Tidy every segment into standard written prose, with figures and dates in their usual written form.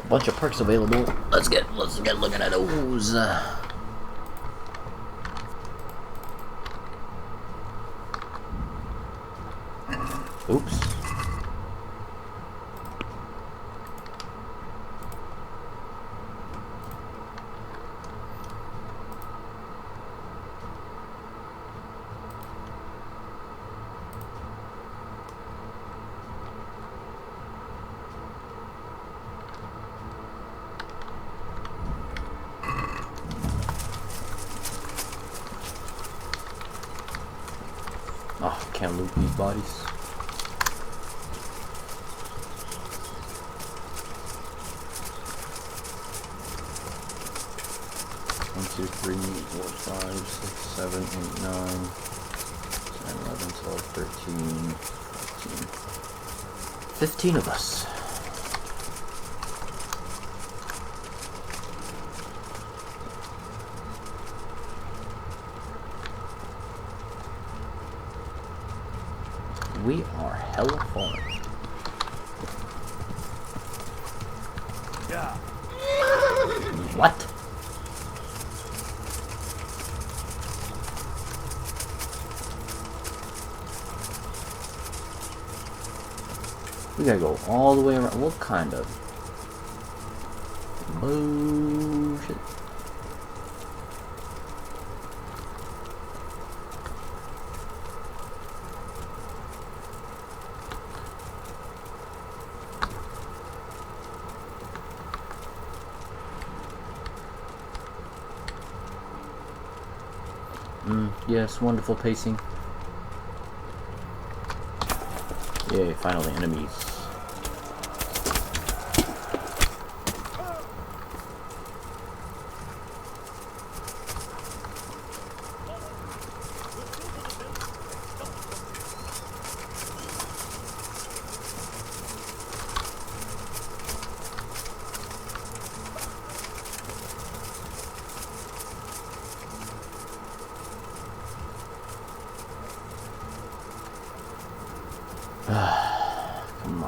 Bunch of perks available. Let's get looking at those. Oops. Oh, can't loot these bodies. One, two, three, 4, 5, 6, 7, 8, 9, 10, 11, 12, 13, 14. 15 of us. We are hella falling. Yeah. What? We gotta go all the way around. What kind of bullshit? Yes, wonderful pacing. Yay, finally enemies. Come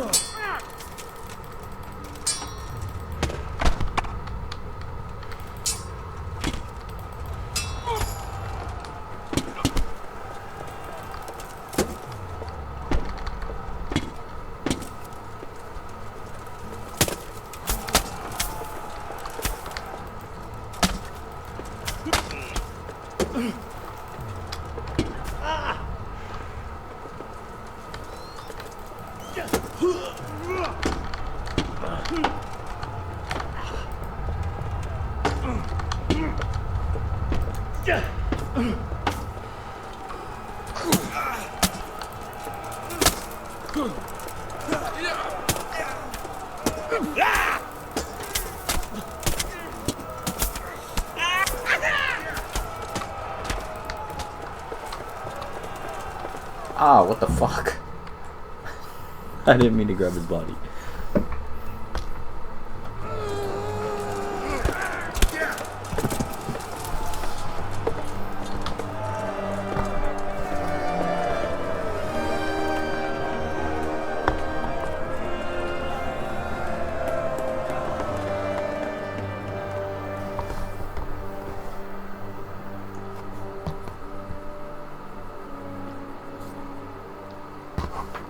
on. Ah, what the fuck? I didn't mean to grab his body.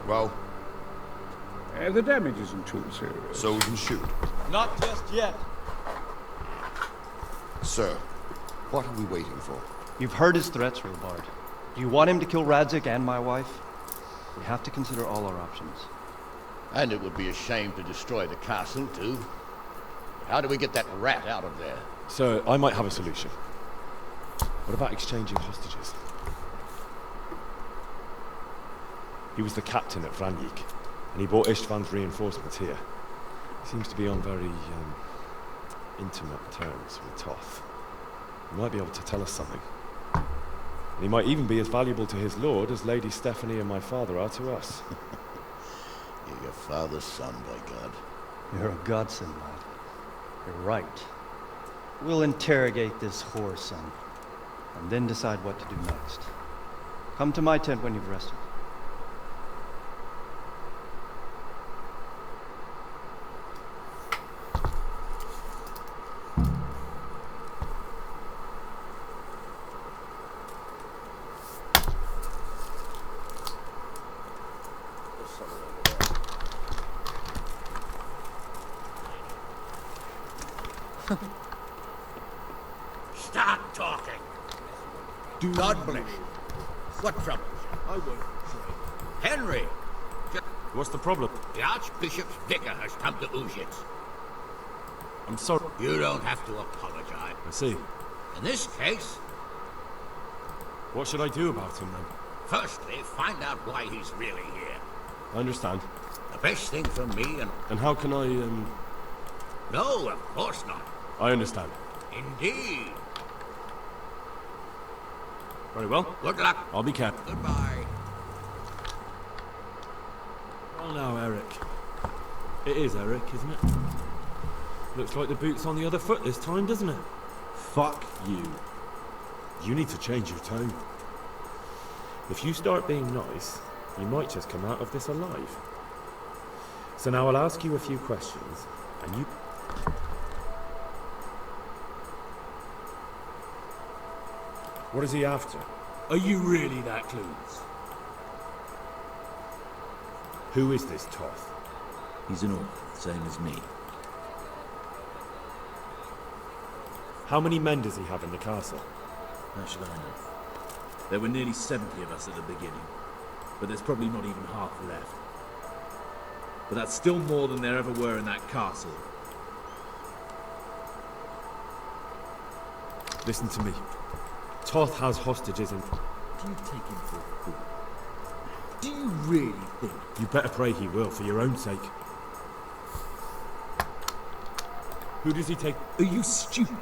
Well, The damage isn't too serious. so we can shoot. Not just yet. Sir, what are we waiting for? You've heard his threats, Robard. Do you want him to kill Radzik and my wife? We have to consider all our options. And it would be a shame to destroy the castle, too. How do we get that rat out of there? So, I might have a solution. What about exchanging hostages? He was the captain at Vranjik, and he brought Istvan's reinforcements here. He seems to be on very, intimate terms with Toth. He might be able to tell us something. And he might even be as valuable to his lord as Lady Stephanie and my father are to us. You're your father's son, by God. You're a godsend, lad. You're right. We'll interrogate this whore son, and then decide what to do next. Come to my tent when you've rested. Start talking. God bless you. What trouble? I won't. Henry, What's the problem? the Archbishop's vicar has come to Uzhitz. I'm sorry. You don't have to apologize. I see. In this case, What should I do about him then? firstly, find out why he's really here. I understand. The best thing for me and... And how can I, No, of course not. I understand. Indeed. Very well. Good luck. I'll be careful. Goodbye. Well now, Eric. It is Eric, isn't it? Looks like the boot's on the other foot this time, doesn't it? Fuck you. You need to change your tone. If you start being nice, you might just come out of this alive. So now I'll ask you a few questions, and you... What is he after? Are you really that clueless? Who is this Toth? He's an orc, same as me. How many men does he have in the castle? How should I know? There were nearly 70 of us at the beginning, but there's probably not even half left. But that's still more than there ever were in that castle. Listen to me. Toth has hostages in... Do you take him for a fool? Do you really think? You better pray he will, for your own sake. Who does he take? Are you stupid?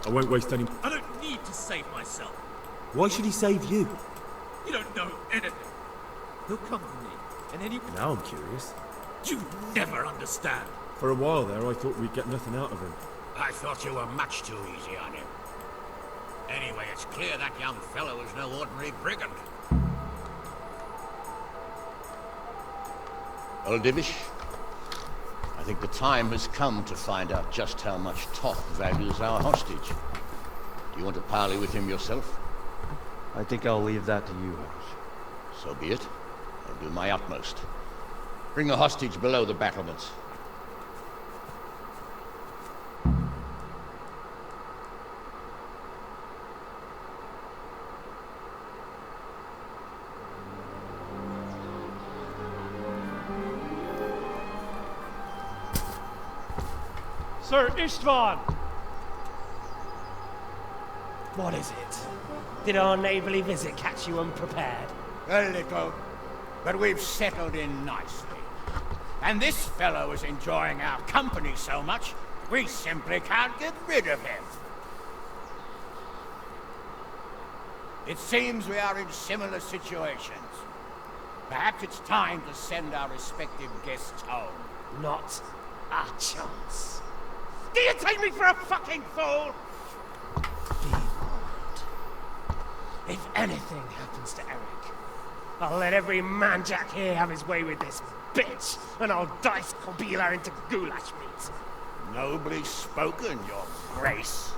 I won't waste any... I don't need to save myself. Why should he save you? You don't know anything. He'll come for me, and then Now I'm curious. You never understand. For a while there, I thought we'd get nothing out of him. I thought you were much too easy on him. Anyway, it's clear that young fellow is no ordinary brigand. Well, Divish, I think the time has come to find out just how much Toth values our hostage. Do you want to parley with him yourself? I think I'll leave that to you, Hodge. So be it. I'll do my utmost. Bring the hostage below the battlements. Sir Istvan! What is it? Did our neighborly visit catch you unprepared? A little, but we've settled in nicely. And this fellow is enjoying our company so much, we simply can't get rid of him. It seems we are in similar situations. Perhaps it's time to send our respective guests home. Not a chance. Do you take me for a fucking fool? Be warned. If anything happens to Eric, I'll let every manjack here have his way with this bitch, and I'll dice Kobila into goulash meat. Nobly spoken, your grace.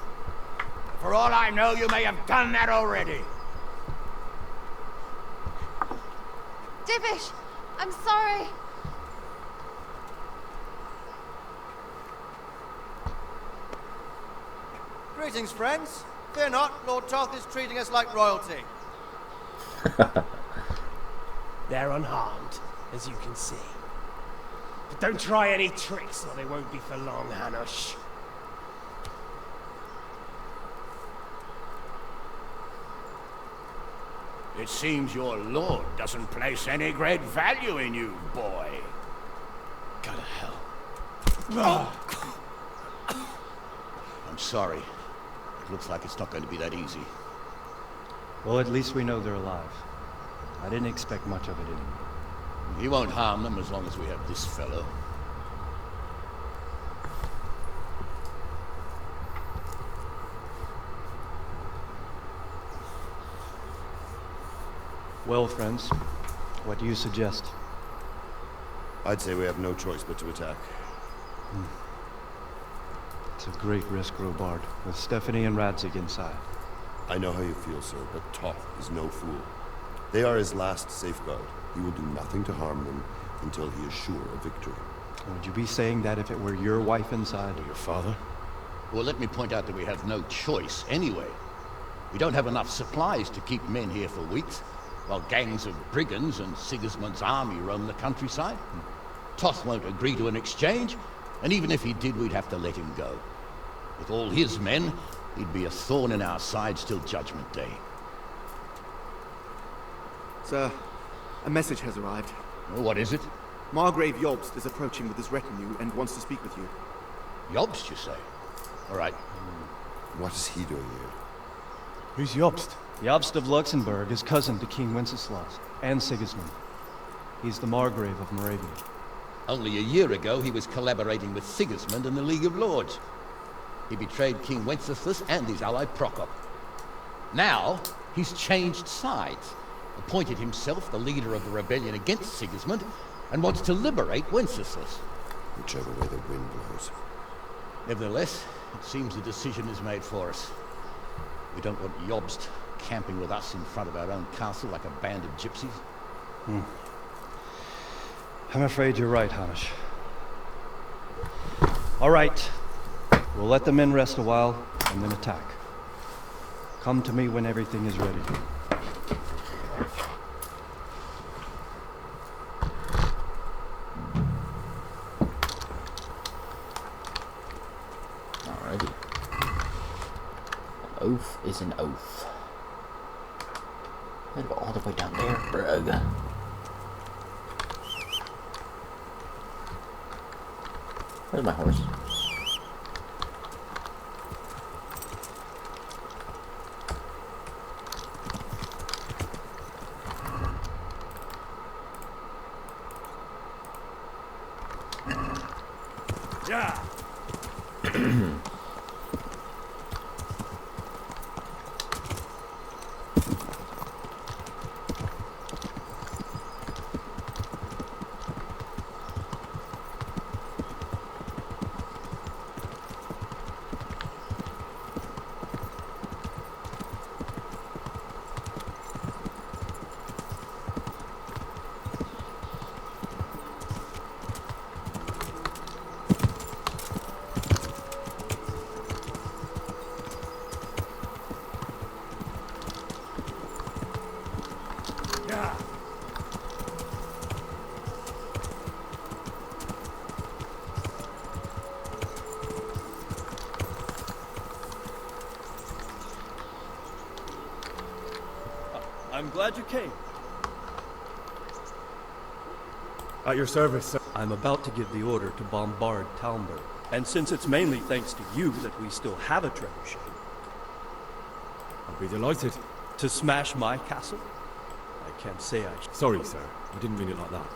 For all I know, you may have done that already. Divish, I'm sorry. Greetings, friends. Fear not, Lord Toth is treating us like royalty. They're unharmed, as you can see. But don't try any tricks, or they won't be for long, Hanush. It seems your lord doesn't place any great value in you, boy. Go to hell. I'm sorry. It looks like it's not going to be that easy. Well, at least we know they're alive. I didn't expect much of it anyway. He won't harm them as long as we have this fellow. Well, friends, what do you suggest? I'd say we have no choice but to attack. It's a great risk, Robard, with Stephanie and Radzig inside. I know how you feel, sir, but Toth is no fool. They are his last safeguard. He will do nothing to harm them until he is sure of victory. Would you be saying that if it were your wife inside? Or your father? Well, let me point out that we have no choice anyway. We don't have enough supplies to keep men here for weeks, while gangs of brigands and Sigismund's army roam the countryside. Toth won't agree to an exchange, and even if he did, we'd have to let him go. With all his men, he'd be a thorn in our sides till Judgment Day. Sir, a message has arrived. Oh, what is it? Margrave Jobst is approaching with his retinue and wants to speak with you. Jobst, you say? All right. What is he doing here? Who's Jobst? Jobst of Luxembourg is cousin to King Wenceslas and Sigismund. He's the Margrave of Moravia. Only a year ago, he was collaborating with Sigismund and the League of Lords. He betrayed King Wenceslas and his ally Prokop. Now, he's changed sides, appointed himself the leader of the rebellion against Sigismund, and wants to liberate Wenceslas. Whichever way the wind blows. Nevertheless, it seems the decision is made for us. We don't want Jobst camping with us in front of our own castle like a band of gypsies. I'm afraid you're right, Hamish. All right. We'll let the men rest a while, and then attack. Come to me when everything is ready. Alrighty. An oath is an oath. I'm gonna go all the way down there, brug. Where's my horse? Yeah. I'm glad you came. At your service, sir. I'm about to give the order to bombard Talmberg. And since it's mainly thanks to you that we still have a trebuchet. I'll be delighted. To smash my castle? I can't say I should. Sorry, sir. I didn't mean it like that.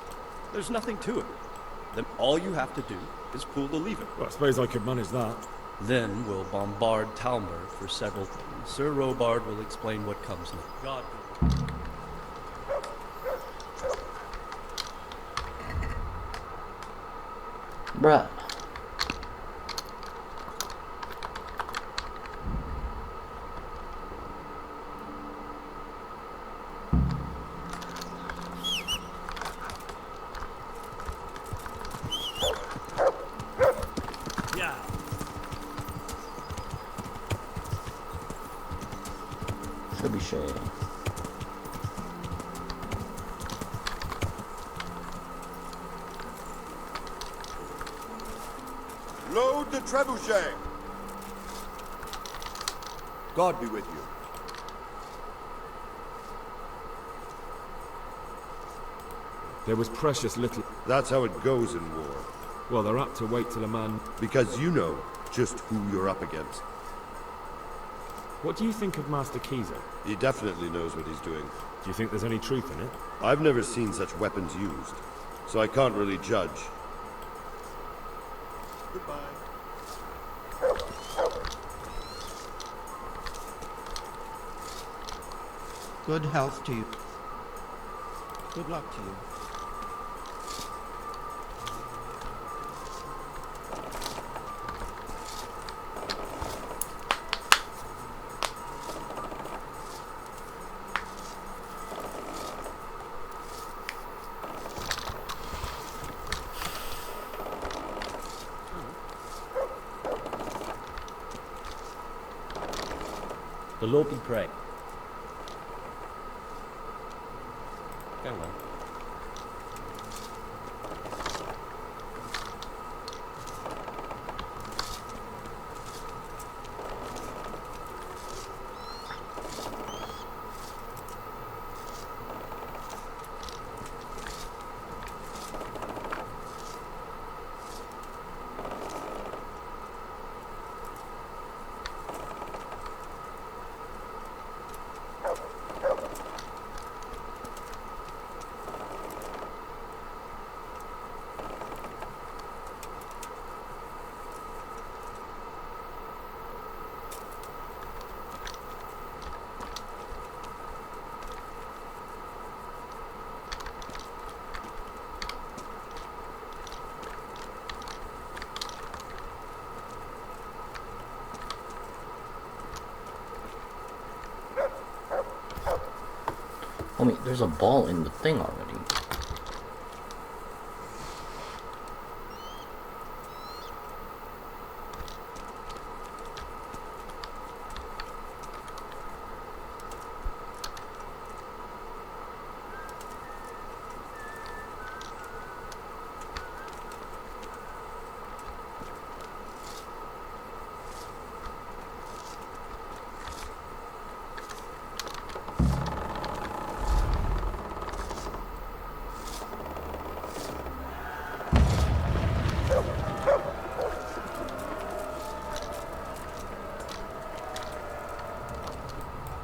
There's nothing to it. Then all you have to do is pull the lever. Well, I suppose I could manage that. Then we'll bombard Talmberg for several things. Sir Robard will explain what comes next. God. Bruh. Yeah. Trebuchet. Load the trebuchet! God be with you. There was precious little. That's how it goes in war. Well, they're apt to wait till a man... Because you know just who you're up against. What do you think of Master Kiza? He definitely knows what he's doing. Do you think there's any truth in it? I've never seen such weapons used, so I can't really judge. Goodbye. Good health to you. Good luck to you. The Lord be praised. Go on. Homie, there's a ball in the thing already.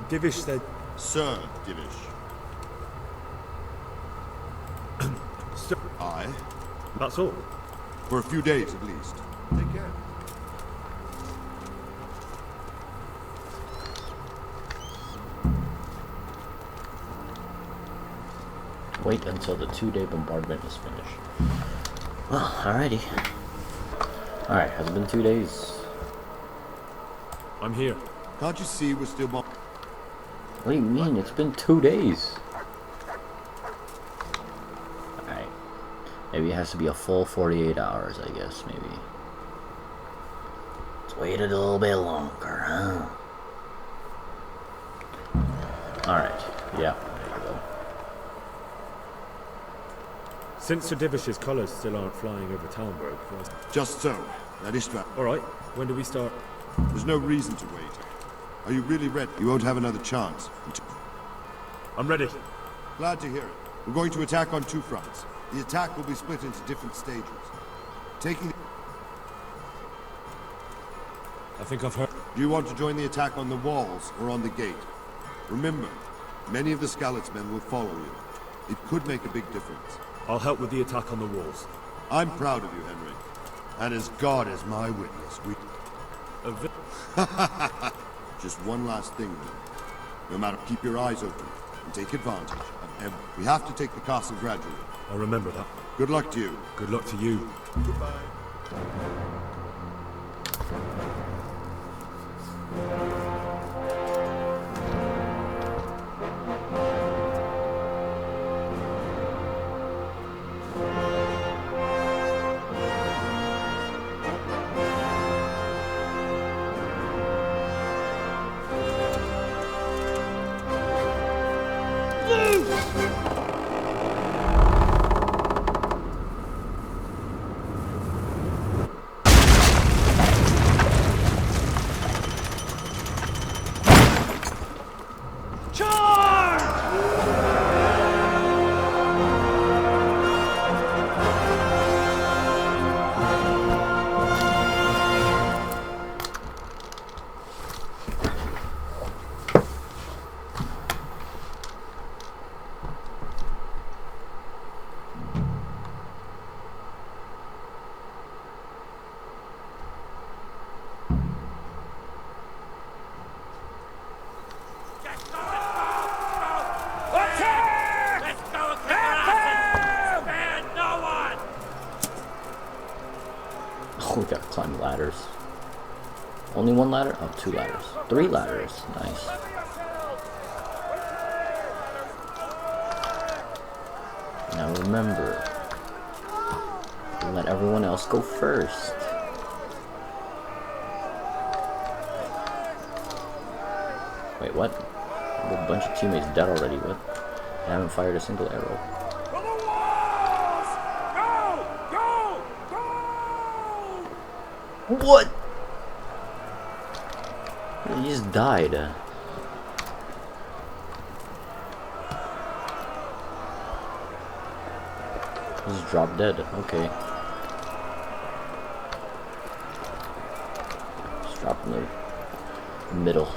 Divish said... Sir Divish. Sir... Aye. That's all? For a few days at least. Take care. Wait until the 2-day bombardment is finished. Well, alrighty. Alright, has it been 2 days? I'm here. Can't you see we're still What do you mean? It's been 2 days. Alright. Maybe it has to be a full 48 hours, I guess, maybe. Let's wait a little bit longer, huh? Alright, yeah, there you go. Since Sir Divish's colours still aren't flying over Talmberg... Just so. That is right. Alright, when do we start? There's no reason to wait. Are you really ready? You won't have another chance. I'm ready. Glad to hear it. We're going to attack on 2 fronts. The attack will be split into different stages. Taking... I think I've heard... Do you want to join the attack on the walls or on the gate? Remember, many of the Skalitz men will follow you. It could make a big difference. I'll help with the attack on the walls. I'm proud of you, Henry. And as God is my witness, we... Just one last thing, though. No matter, keep your eyes open and take advantage of every... We have to take the castle gradually. I'll remember that. Good luck to you. Good luck to you. Goodbye. We gotta climb ladders. Only one ladder? Oh, 2 ladders. 3 ladders. Nice. Now remember, let everyone else go first. Wait, what? A bunch of teammates dead already. What? I haven't fired a single arrow. What? He just died. Just dropped dead. Okay. Just drop in the middle.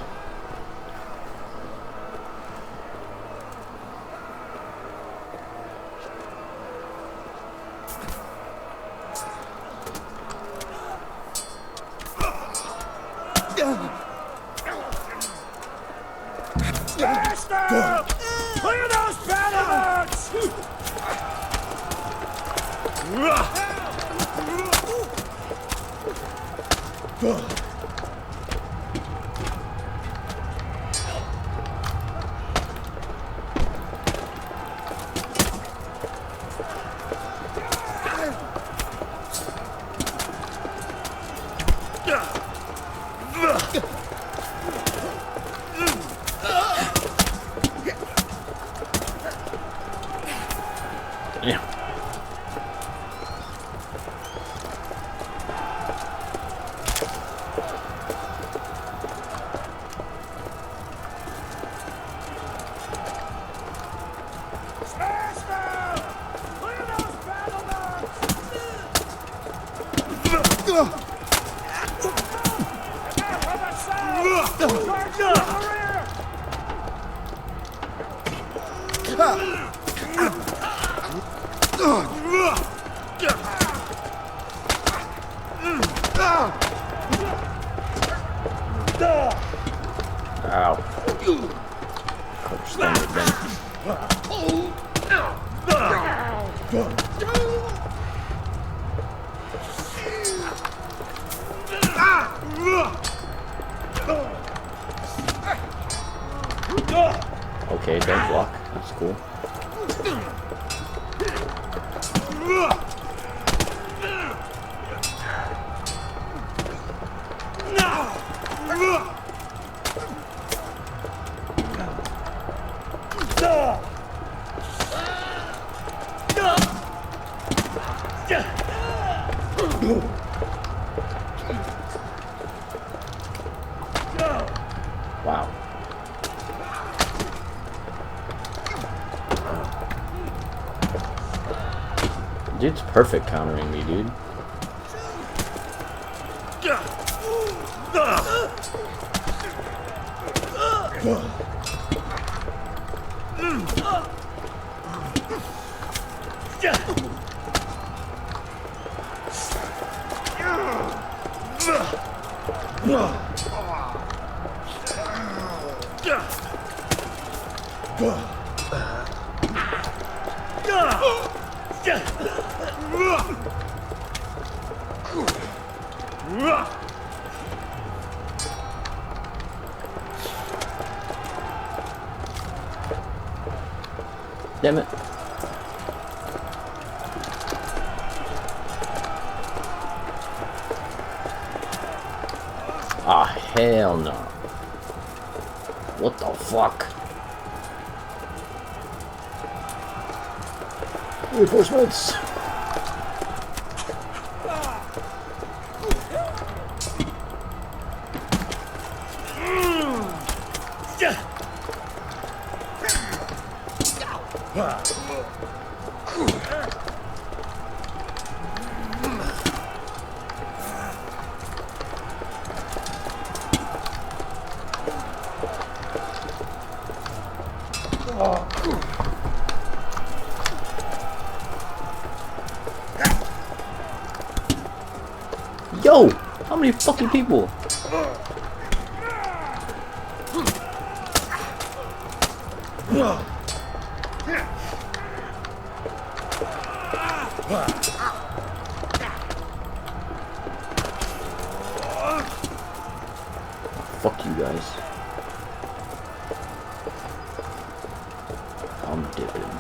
Clear those bastards! Yeah. Ow. Coach, stand it then. Okay, don't block. That's cool. Wow. Dude's perfect countering me, dude. Damn it. Ah, hell no. What the fuck? Reinforcements! Yo! How many fucking people? guys. I'm dipping.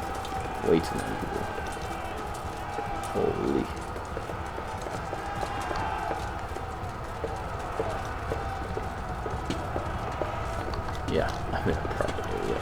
Way too many people. Holy. Yeah, I'm in a private area.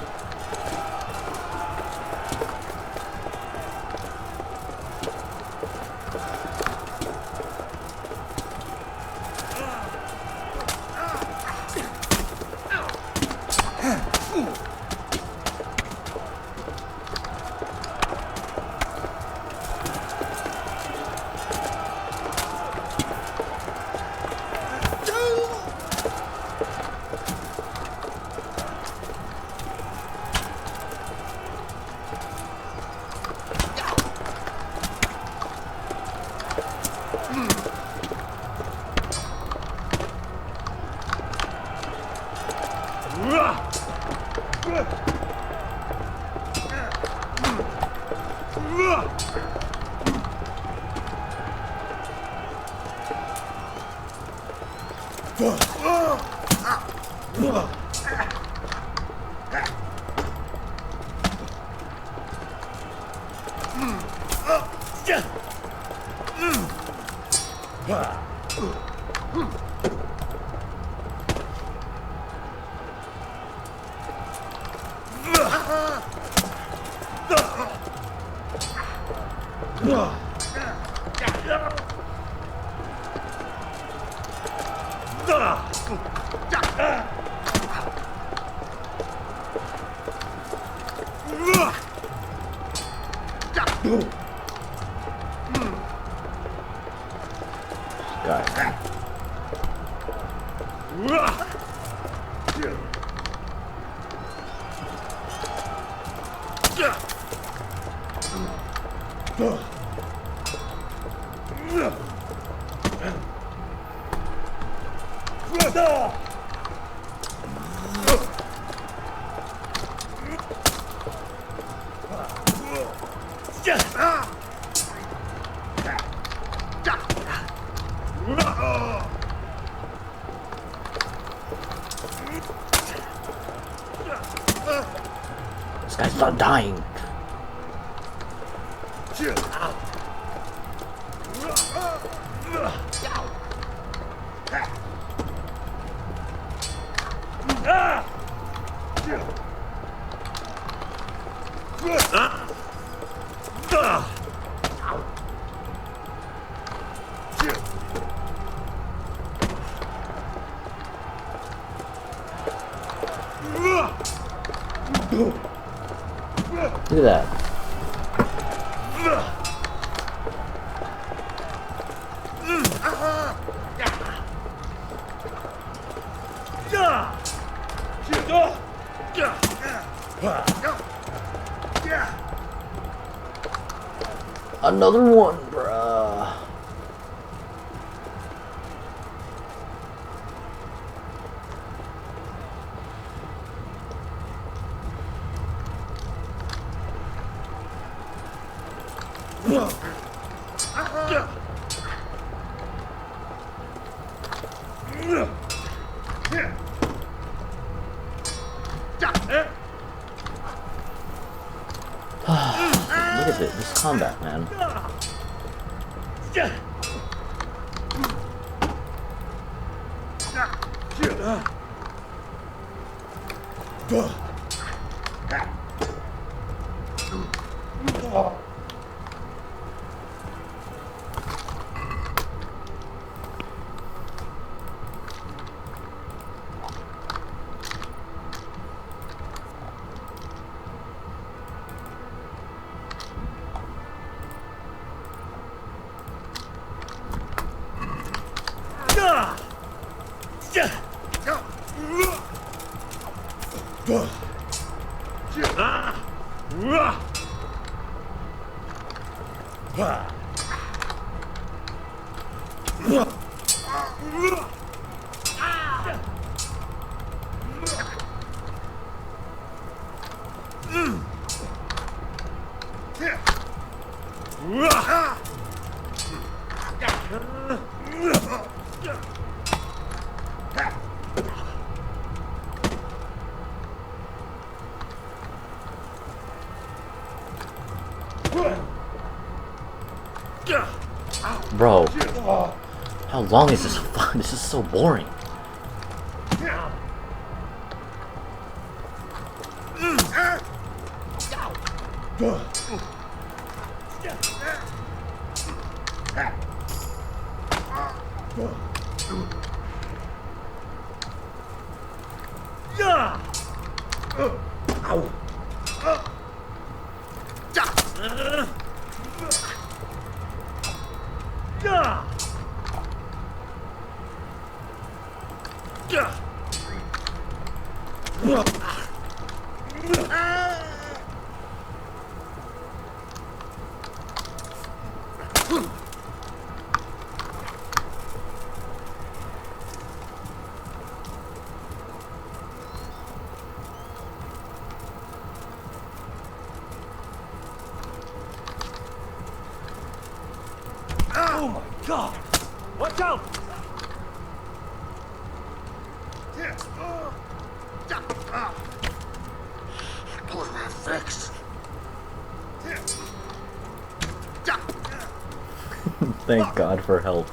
This guy's not dying. Look at that. Another one, bruh. Look at this combat, man. Bro. How long is this? This is so boring. Oh my god! Watch out! Thank God for help.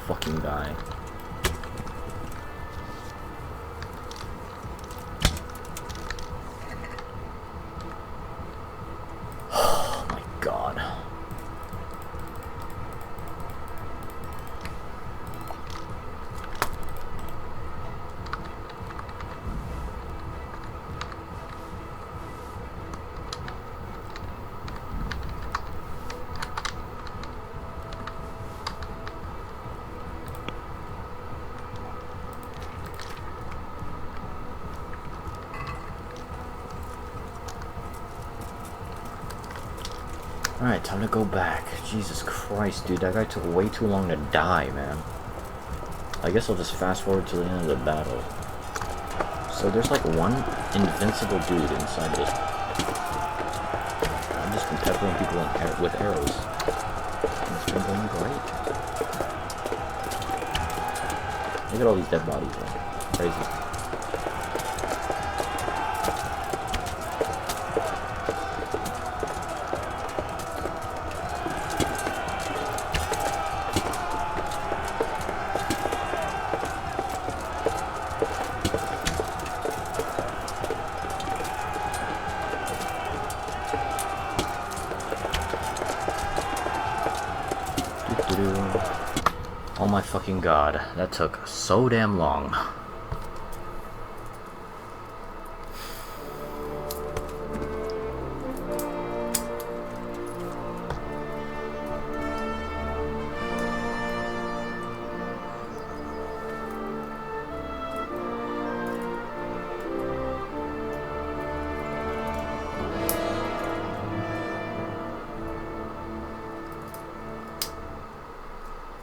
Fucking guy. Oh my God. Alright, time to go back. Jesus Christ, dude, that guy took way too long to die, man. I guess I'll just fast forward to the end of the battle. So there's like one invincible dude inside this. I've just been peppering people with arrows. And it's been going great. Look at all these dead bodies, man. Crazy. Oh my fucking God, that took so damn long.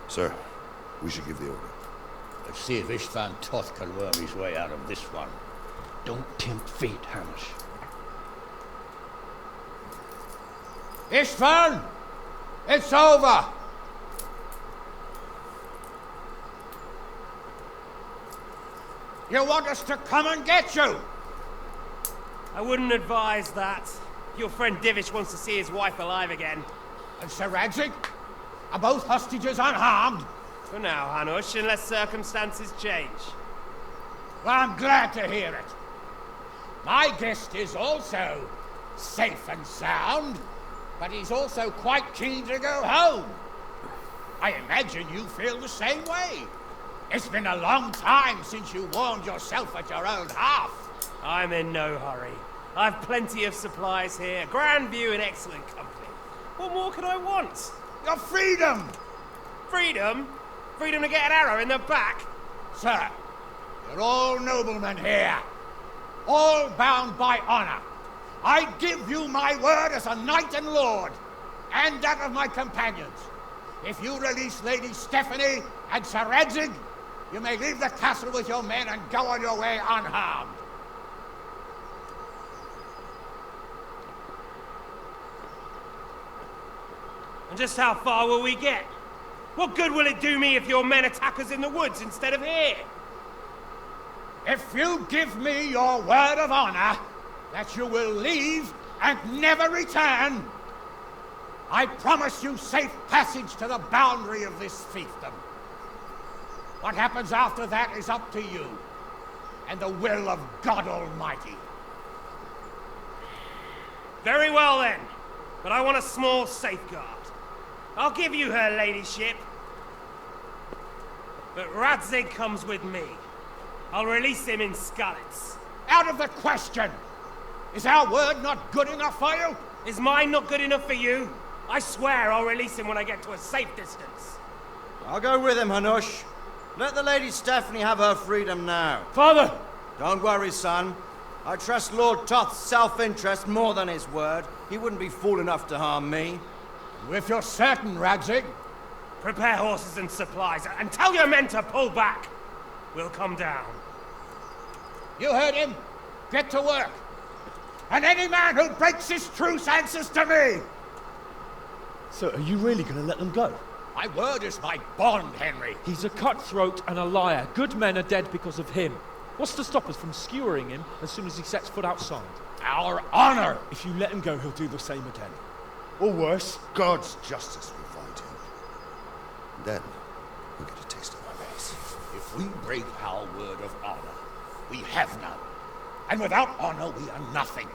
Sir, we should give the order. Let's see if Istvan Toth can worm his way out of this one. Don't tempt fate, Hamish. Istvan! It's over! You want us to come and get you? I wouldn't advise that. Your friend Divish wants to see his wife alive again. And Sir Radzig? Are both hostages unharmed? For now, Hanush, unless circumstances change. Well, I'm glad to hear it. My guest is also safe and sound, but he's also quite keen to go home. I imagine you feel the same way. It's been a long time since you warmed yourself at your own hearth. I'm in no hurry. I've plenty of supplies here, grand view and excellent company. What more could I want? Your freedom! Freedom? Freedom to get an arrow in the back? Sir, you're all noblemen here. All bound by honor. I give you my word as a knight and lord, and that of my companions. If you release Lady Stephanie and Sir Radzig, you may leave the castle with your men and go on your way unharmed. And just how far will we get? What good will it do me if your men attack us in the woods instead of here? If you give me your word of honor that you will leave and never return, I promise you safe passage to the boundary of this fiefdom. What happens after that is up to you, and the will of God Almighty. Very well then, but I want a small safeguard. I'll give you her ladyship. But Radzig comes with me. I'll release him in Skalitz. Out of the question! Is our word not good enough for you? Is mine not good enough for you? I swear I'll release him when I get to a safe distance. I'll go with him, Hanush. Let the Lady Stephanie have her freedom now. Father! Don't worry, son. I trust Lord Toth's self-interest more than his word. He wouldn't be fool enough to harm me. If you're certain, Radzig. Prepare horses and supplies, and tell your men to pull back. We'll come down. You heard him. Get to work. And any man who breaks his truce answers to me. So are you really going to let them go? My word is my bond, Henry. He's a cutthroat and a liar. Good men are dead because of him. What's to stop us from skewering him as soon as he sets foot outside? Our honor! If you let him go, he'll do the same again. Or worse. God's justice will find him. Then, we'll get a taste of my base. If we break our word of honor, we have none. And without honor, we are nothing.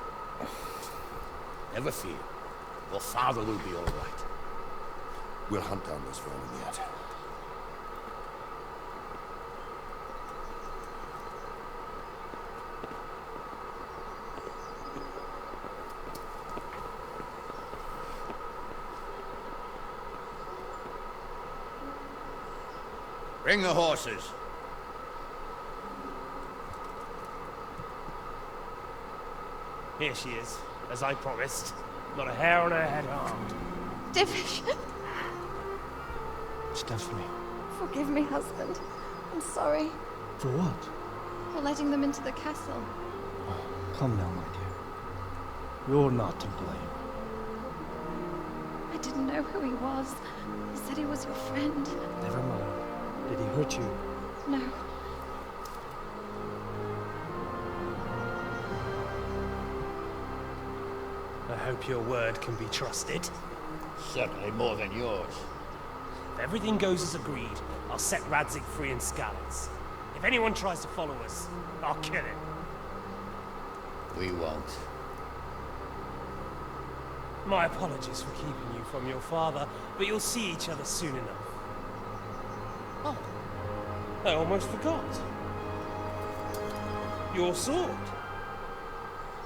Never fear. Your father will be all right. We'll hunt down those vermin yet. Bring the horses. Here she is, as I promised. Not a hair on her head harmed. Divish. Stephanie. Forgive me, husband. I'm sorry. For what? For letting them into the castle. Come now, my dear. You're not to blame. I didn't know who he was. He said he was your friend. Never mind. Did he hurt you? No. I hope your word can be trusted. Certainly more than yours. If everything goes as agreed, I'll set Radzig free in Skalitz. If anyone tries to follow us, I'll kill him. We won't. My apologies for keeping you from your father, but you'll see each other soon enough. Oh, I almost forgot. Your sword.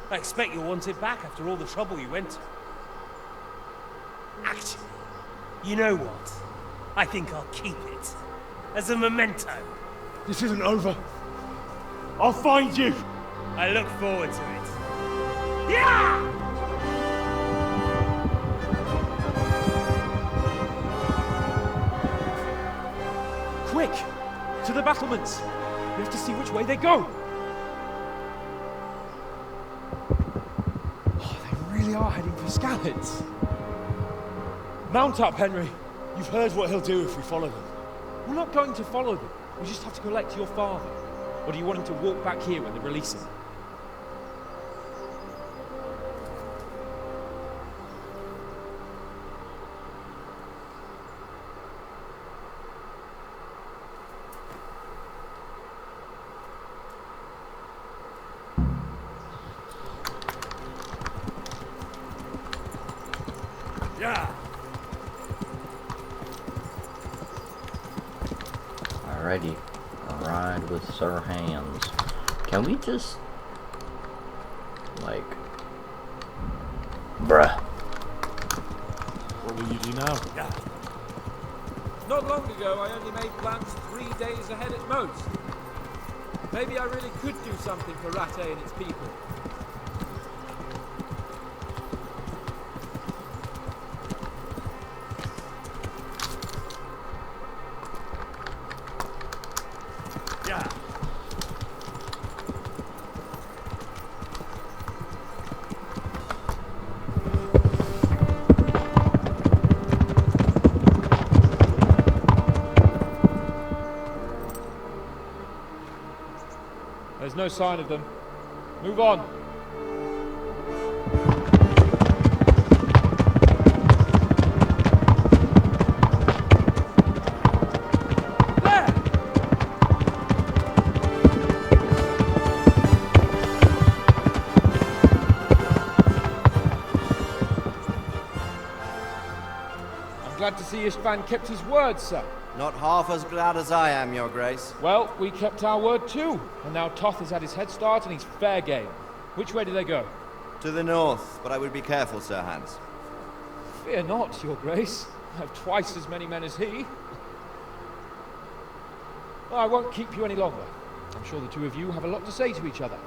I expect you'll want it back after all the trouble you went to. Actually, you know what? I think I'll keep it. As a memento. This isn't over. I'll find you! I look forward to it. Yeah! Quick! To the battlements! We have to see which way they go! Oh, they really are heading for Skalitz. Mount up, Henry. You've heard what he'll do if we follow them. We're not going to follow them. We just have to collect your father. Or do you want him to walk back here when they release him? Yeah. Alrighty. Ride with Sir Hands. Can we just... like... Bruh. What will you do now? Yeah. Not long ago, I only made plans 3 days ahead at most. Maybe I really could do something for Rattay and its people. Yeah. There's no sign of them. Move on. glad to see Istvan kept his word, sir. Not half as glad as I am, Your Grace. Well, we kept our word too. And now Toth has had his head start and he's fair game. Which way do they go? To the north, but I would be careful, Sir Hans. Fear not, Your Grace. I have twice as many men as he. Well, I won't keep you any longer. I'm sure the two of you have a lot to say to each other.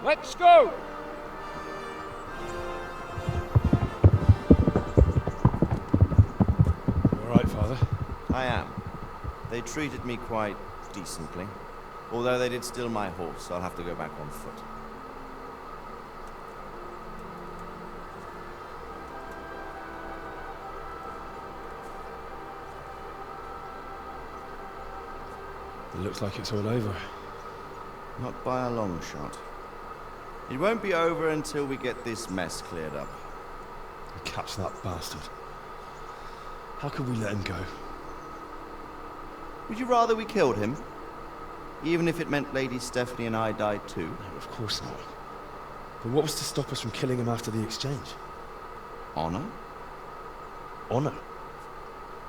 Let's go! All right, Father? I am. They treated me quite decently. Although they did steal my horse, so I'll have to go back on foot. It looks like it's all over. Not by a long shot. It won't be over until we get this mess cleared up. And catch that bastard. How could we let him go? Would you rather we killed him? Even if it meant Lady Stephanie and I died too? No, of course not. But what was to stop us from killing him after the exchange? Honor? Honor?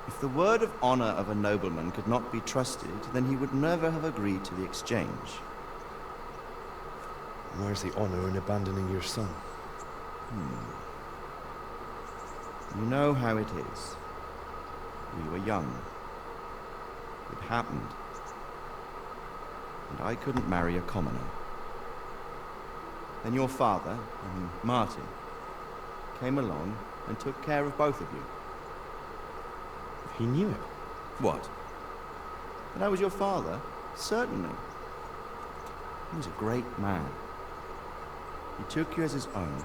If the word of honor of a nobleman could not be trusted, then he would never have agreed to the exchange. And where's the honor in abandoning your son? You know how it is. We were young. It happened. And I couldn't marry a commoner. Then your father, Martin, came along and took care of both of you. He knew it. What? That I was your father? Certainly. He was a great man. He took you as his own.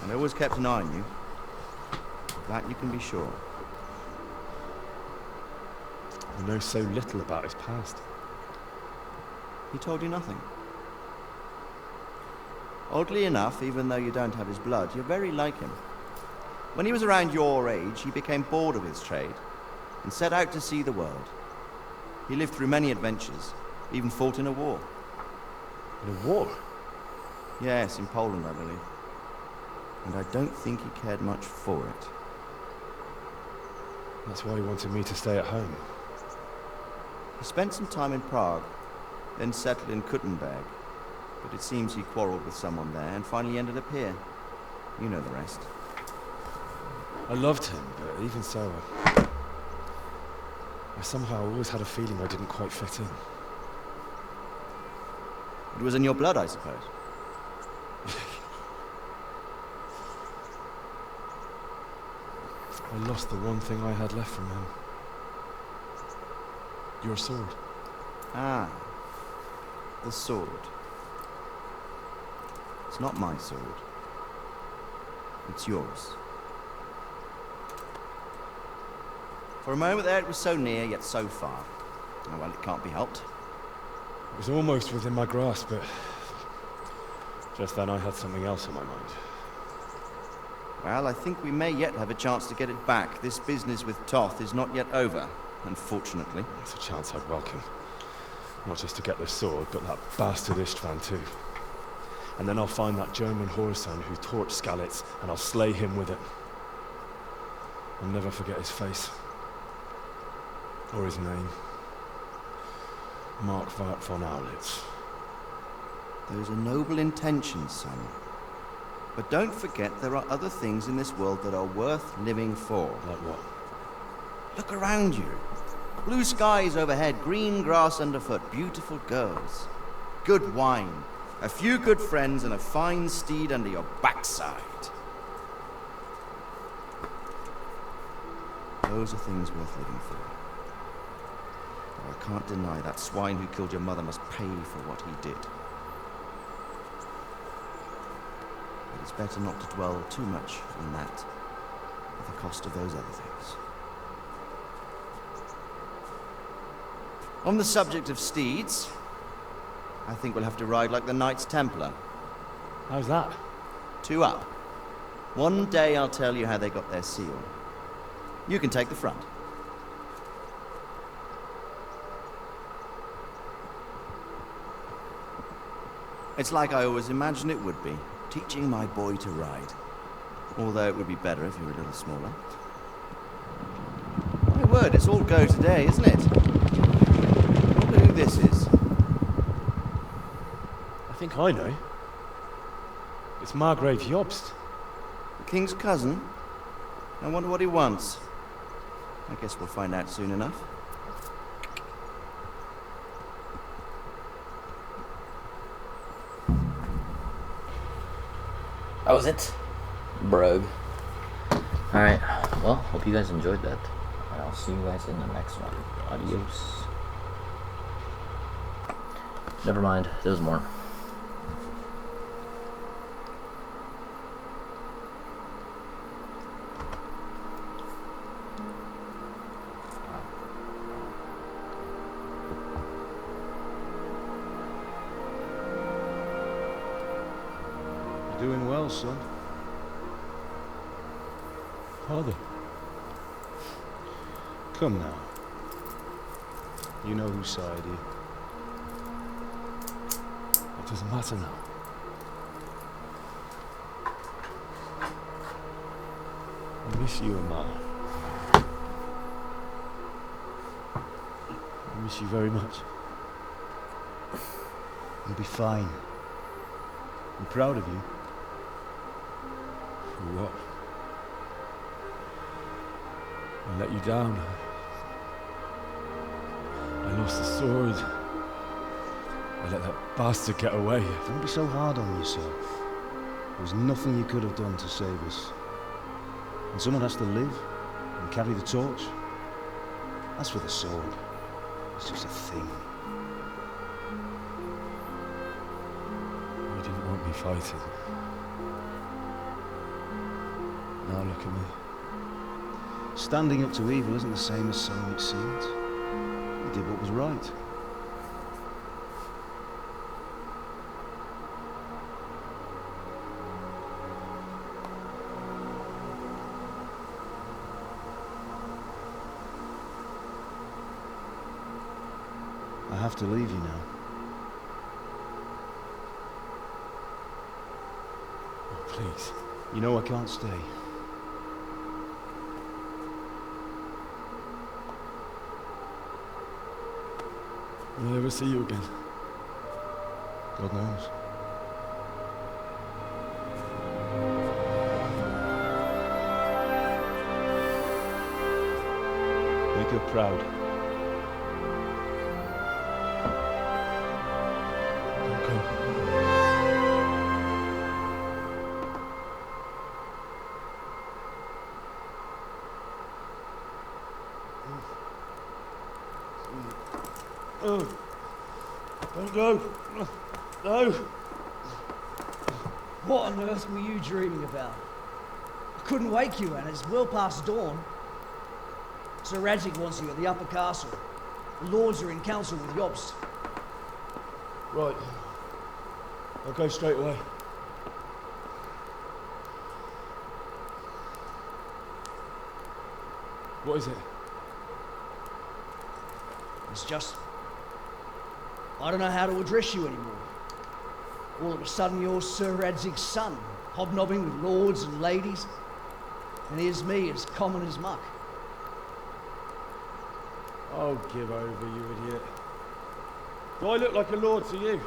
And always kept an eye on you. Of that you can be sure. I know so little about his past. He told you nothing. Oddly enough, even though you don't have his blood, you're very like him. When he was around your age, he became bored of his trade and set out to see the world. He lived through many adventures, even fought in a war. In a war? Yes, in Poland, I believe. And I don't think he cared much for it. That's why he wanted me to stay at home. He spent some time in Prague, then settled in Kuttenberg. But it seems he quarreled with someone there and finally ended up here. You know the rest. I loved him, but even so, I somehow always had a feeling I didn't quite fit in. It was in your blood, I suppose. I lost the one thing I had left from him. Your sword. Ah. The sword. It's not my sword. It's yours. For a moment there, it was so near, yet so far. Oh, well, it can't be helped. It was almost within my grasp, but just then I had something else on my mind. Well, I think we may yet have a chance to get it back. This business with Toth is not yet over, unfortunately. It's a chance I'd welcome. Not just to get the sword, but that bastard Istvan too. And then I'll find that German whoreson who torched Skalitz, and I'll slay him with it. I'll never forget his face. Or his name. Mark von Aulitz. Those are noble intentions, son. But don't forget there are other things in this world that are worth living for. Like what? Look around you. Blue skies overhead, green grass underfoot, beautiful girls. Good wine, a few good friends, and a fine steed under your backside. Those are things worth living for. Though I can't deny that swine who killed your mother must pay for what he did. But it's better not to dwell too much on that at the cost of those other things. On the subject of steeds, I think we'll have to ride like the Knights Templar. How's that? 2 up. One day I'll tell you how they got their seal. You can take the front. It's like I always imagined it would be, teaching my boy to ride. Although it would be better if you were a little smaller. My word, it's all go today, isn't it? I wonder who this is. I think I know. It's Margrave Jobst. The king's cousin? I wonder what he wants. I guess we'll find out soon enough. That was it, Brogue. Alright, well, hope you guys enjoyed that. And I'll see you guys in the next one. Adios. Never mind, there's more. Doing well, son. Father. Come now. You know whose side here. It doesn't matter now. I miss you, Ma. I miss you very much. You'll be fine. I'm proud of you. For what? I let you down. I lost the sword. I let that bastard get away. Don't be so hard on yourself. There was nothing you could have done to save us. And someone has to live and carry the torch. As for the sword, it's just a thing. You didn't want me fighting. Now look at me. Standing up to evil isn't the same as sowing its seeds. You did what was right. I have to leave you now. Oh, please. You know I can't stay. Will I ever see you again? God knows. Make her proud. Don't go. Oh, don't go. No. What on earth were you dreaming about? I couldn't wake you, and it's well past dawn. Sir Radzik wants you at the upper castle. The lords are in council with Jobst. Right. I'll go straight away. What is it? It's just... I don't know how to address you anymore. All of a sudden you're Sir Radzig's son, hobnobbing with lords and ladies. And here's me, as common as muck. Oh, give over, you idiot. Do I look like a lord to you?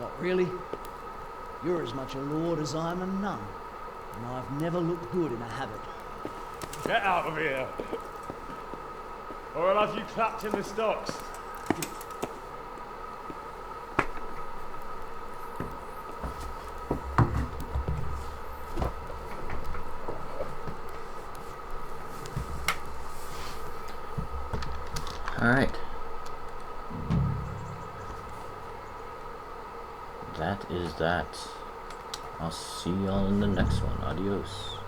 Not really. You're as much a lord as I am a nun. And I've never looked good in a habit. Get out of here! Or I'll have you clapped in the stocks. Alright. That is that. I'll see y'all in the next one. Adios.